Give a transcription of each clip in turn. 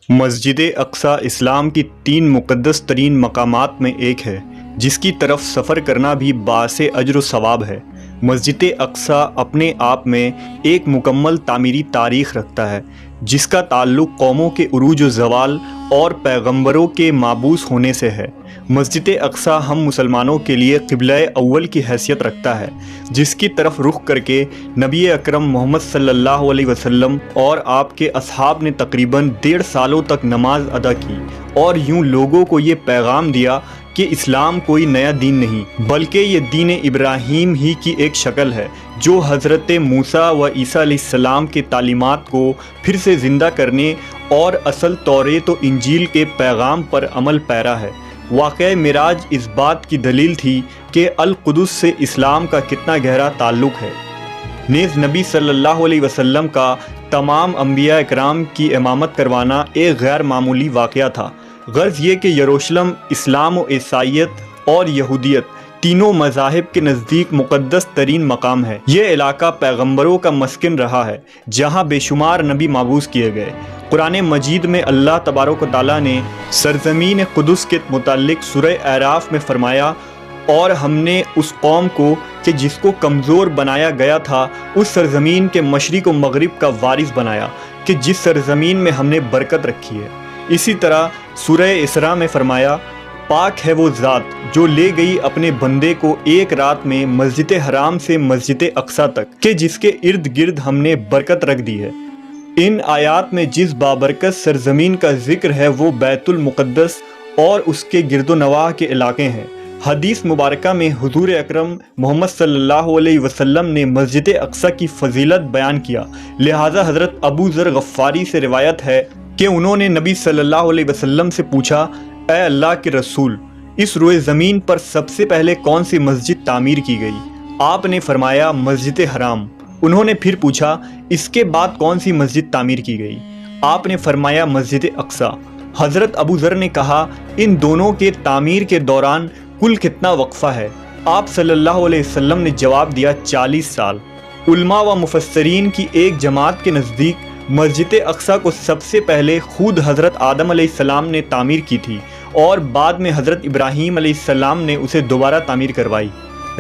مسجد اقصی اسلام کی 3 مقدس ترین مقامات میں ایک ہے جس کی طرف سفر کرنا بھی باعث اجر و ثواب ہے۔ مسجد اقصی اپنے آپ میں ایک مکمل تعمیری تاریخ رکھتا ہے جس کا تعلق قوموں کے عروج و زوال اور پیغمبروں کے مابعوث ہونے سے ہے۔ مسجد اقصی ہم مسلمانوں کے لیے قبلہ اول کی حیثیت رکھتا ہے جس کی طرف رخ کر کے نبی اکرم محمد صلی اللہ علیہ وسلم اور آپ کے اصحاب نے تقریباً 1.5 سالوں تک نماز ادا کی اور یوں لوگوں کو یہ پیغام دیا کہ اسلام کوئی نیا دین نہیں بلکہ یہ دین ابراہیم ہی کی ایک شکل ہے جو حضرت موسیٰ و عیسیٰ علیہ السلام کے تعلیمات کو پھر سے زندہ کرنے اور اصل توریت و انجیل کے پیغام پر عمل پیرا ہے۔ واقعہ معراج اس بات کی دلیل تھی کہ القدس سے اسلام کا کتنا گہرا تعلق ہے۔ نیز نبی صلی اللہ علیہ وسلم کا تمام انبیاء اکرام کی امامت کروانا ایک غیر معمولی واقعہ تھا۔ غرض یہ کہ یروشلم اسلام و عیسائیت اور یہودیت تینوں مذاہب کے نزدیک مقدس ترین مقام ہے۔ یہ علاقہ پیغمبروں کا مسکن رہا ہے جہاں بے شمار نبی مبعوث کیے گئے۔ قرآن مجید میں اللہ تبارک و تعالیٰ نے سرزمین قدس کے متعلق سورہ اعراف میں فرمایا، اور ہم نے اس قوم کو کہ جس کو کمزور بنایا گیا تھا اس سرزمین کے مشرق و مغرب کا وارث بنایا کہ جس سرزمین میں ہم نے برکت رکھی ہے۔ اسی طرح سورہ اسراء میں فرمایا، پاک ہے وہ ذات جو لے گئی اپنے بندے کو ایک رات میں مسجد حرام سے مسجد اقصی تک کہ جس کے ارد گرد ہم نے برکت رکھ دی ہے۔ ان آیات میں جس بابرکت سرزمین کا ذکر ہے وہ بیت المقدس اور اس کے گرد و نواح کے علاقے ہیں۔ حدیث مبارکہ میں حضور اکرم محمد صلی اللہ علیہ وسلم نے مسجد اقصی کی فضیلت بیان کیا، لہٰذا حضرت ابو ذر غفاری سے روایت ہے کہ انہوں نے نبی صلی اللہ علیہ وسلم سے پوچھا، اے اللہ کے رسول، اس روئے زمین پر سب سے پہلے کون سی مسجد تعمیر کی گئی؟ آپ نے فرمایا مسجد حرام۔ انہوں نے پھر پوچھا، اس کے بعد کون سی مسجد تعمیر کی گئی؟ آپ نے فرمایا مسجد اقصی۔ حضرت ابو ذر نے کہا، ان دونوں کے تعمیر کے دوران کل کتنا وقفہ ہے؟ آپ صلی اللہ علیہ وسلم نے جواب دیا، 40 سال۔ علماء و مفسرین کی ایک جماعت کے نزدیک مسجد اقصی کو سب سے پہلے خود حضرت آدم علیہ السلام نے تعمیر کی تھی اور بعد میں حضرت ابراہیم علیہ السلام نے اسے دوبارہ تعمیر کروائی۔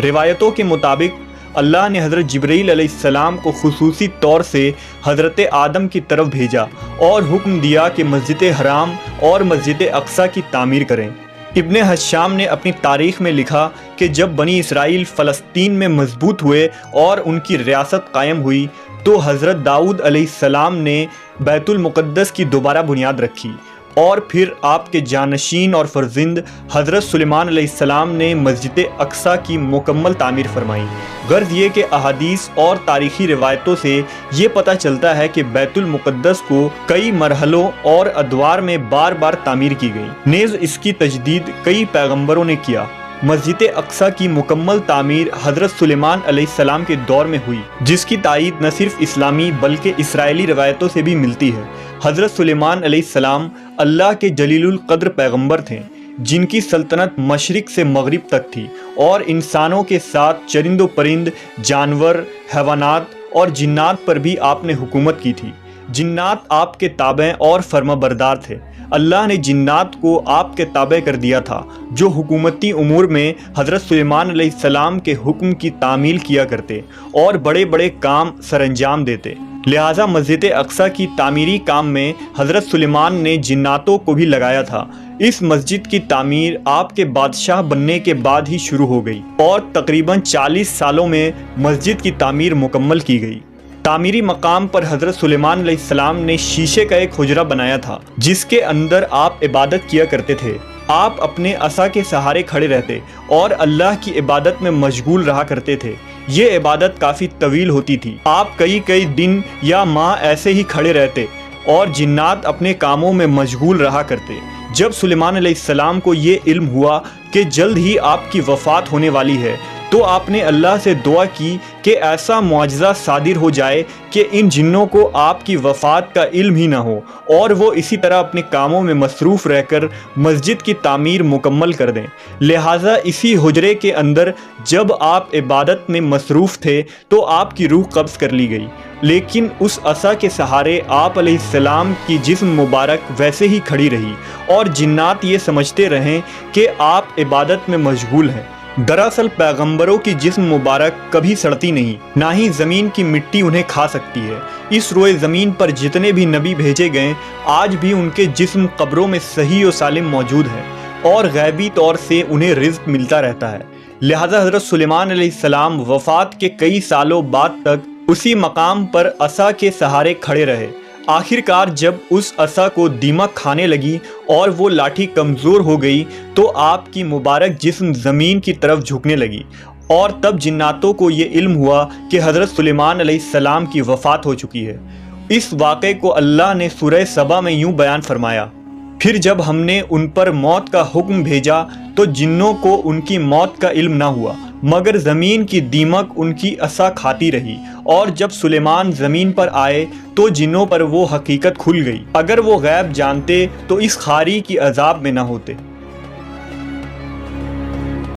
روایتوں کے مطابق اللہ نے حضرت جبرائیل علیہ السلام کو خصوصی طور سے حضرت آدم کی طرف بھیجا اور حکم دیا کہ مسجد حرام اور مسجد اقصی کی تعمیر کریں۔ ابن حشام نے اپنی تاریخ میں لکھا کہ جب بنی اسرائیل فلسطین میں مضبوط ہوئے اور ان کی ریاست قائم ہوئی تو حضرت داؤد علیہ السلام نے بیت المقدس کی دوبارہ بنیاد رکھی، اور پھر آپ کے جانشین اور فرزند حضرت سلیمان علیہ السلام نے مسجد اقصی کی مکمل تعمیر فرمائی۔ غرض یہ کہ احادیث اور تاریخی روایتوں سے یہ پتہ چلتا ہے کہ بیت المقدس کو کئی مرحلوں اور ادوار میں بار بار تعمیر کی گئی۔ نیز اس کی تجدید کئی پیغمبروں نے کیا۔ مسجد اقصی کی مکمل تعمیر حضرت سلیمان علیہ السلام کے دور میں ہوئی، جس کی تائید نہ صرف اسلامی بلکہ اسرائیلی روایتوں سے بھی ملتی ہے۔ حضرت سلیمان علیہ السلام اللہ کے جلیل القدر پیغمبر تھے جن کی سلطنت مشرق سے مغرب تک تھی، اور انسانوں کے ساتھ چرند و پرند، جانور، حیوانات اور جنات پر بھی آپ نے حکومت کی تھی۔ جنات آپ کے تابع اور فرما بردار تھے۔ اللہ نے جنات کو آپ کے تابع کر دیا تھا جو حکومتی امور میں حضرت سلیمان علیہ السلام کے حکم کی تعمیل کیا کرتے اور بڑے بڑے کام سر انجام دیتے۔ لہٰذا مسجد اقصی کی تعمیری کام میں حضرت سلیمان نے جناتوں کو بھی لگایا تھا۔ اس مسجد کی تعمیر آپ کے بادشاہ بننے کے بعد ہی شروع ہو گئی اور تقریباً 40 سالوں میں مسجد کی تعمیر مکمل کی گئی۔ تعمیری مقام پر حضرت سلیمان علیہ السلام نے شیشے کا ایک حجرہ بنایا تھا جس کے اندر آپ عبادت کیا کرتے تھے۔ آپ اپنے عصا کے سہارے کھڑے رہتے اور اللہ کی عبادت میں مشغول رہا کرتے تھے۔ یہ عبادت کافی طویل ہوتی تھی۔ آپ کئی دن یا ماہ ایسے ہی کھڑے رہتے اور جنات اپنے کاموں میں مشغول رہا کرتے۔ جب سلیمان علیہ السلام کو یہ علم ہوا کہ جلد ہی آپ کی وفات ہونے والی ہے تو آپ نے اللہ سے دعا کی کہ ایسا معجزہ صادر ہو جائے کہ ان جنوں کو آپ کی وفات کا علم ہی نہ ہو اور وہ اسی طرح اپنے کاموں میں مصروف رہ کر مسجد کی تعمیر مکمل کر دیں۔ لہٰذا اسی حجرے کے اندر جب آپ عبادت میں مصروف تھے تو آپ کی روح قبض کر لی گئی، لیکن اس عصا کے سہارے آپ علیہ السلام کی جسم مبارک ویسے ہی کھڑی رہی اور جنات یہ سمجھتے رہیں کہ آپ عبادت میں مشغول ہیں۔ دراصل پیغمبروں کی جسم مبارک کبھی سڑتی نہیں، نہ ہی زمین کی مٹی انہیں کھا سکتی ہے۔ اس روئے زمین پر جتنے بھی نبی بھیجے گئے آج بھی ان کے جسم قبروں میں صحیح و سالم موجود ہے اور غیبی طور سے انہیں رزق ملتا رہتا ہے۔ لہذا حضرت سلیمان علیہ السلام وفات کے کئی سالوں بعد تک اسی مقام پر عصا کے سہارے کھڑے رہے۔ آخر کار جب اس عصا کو دیمک کھانے لگی اور وہ لاٹھی کمزور ہو گئی تو آپ کی مبارک جسم زمین کی طرف جھکنے لگی، اور تب جناتوں کو یہ علم ہوا کہ حضرت سلیمان علیہ السلام کی وفات ہو چکی ہے۔ اس واقعے کو اللہ نے سورہ سبا میں یوں بیان فرمایا: پھر جب ہم نے ان پر موت کا حکم بھیجا تو جنوں کو ان کی موت کا علم نہ ہوا، مگر زمین کی دیمک ان کی عصا کھاتی رہی، اور جب سلیمان زمین پر آئے تو جنوں پر وہ حقیقت کھل گئی۔ اگر وہ غیب جانتے تو اس خاری کی عذاب میں نہ ہوتے۔